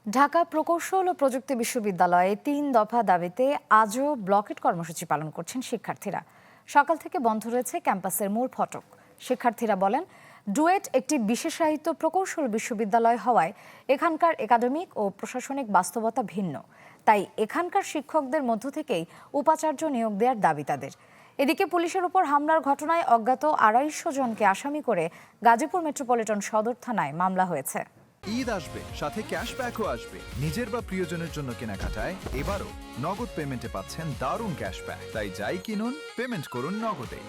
ঢাকা প্রকৌশল ও প্রযুক্তি বিশ্ববিদ্যালয়ে ৩ দফা দাবিতে আজও ব্লকেট কর্মসূচি পালন করছেন শিক্ষার্থীরা। সকাল থেকে বন্ধ রয়েছে ক্যাম্পাসের মূল ফটক। শিক্ষার্থীরা বলেন, ডুয়েট একটি বিশেষায়িত প্রকৌশল বিশ্ববিদ্যালয় হওয়ায় এখানকার একাডেমিক ও প্রশাসনিক বাস্তবতা ভিন্ন। তাই এখানকার শিক্ষকদের মধ্য থেকেই উপাচার্য নিয়োগ দেওয়ার দাবি তাদের। এদিকে পুলিশের উপর হামলার ঘটনায় অজ্ঞাত ২৫০ জনকে আসামি করে গাজীপুর মেট্রোপলিটন সদর থানায় মামলা হয়েছে। ঈদ আসবে, সাথে ক্যাশব্যাকও আসবে। নিজের বা প্রিয়জনের জন্য কেনাকাটায় এবারও নগদ পেমেন্টে পাচ্ছেন দারুণ ক্যাশব্যাক। তাই যাই কিনুন, পেমেন্ট করুন নগদে।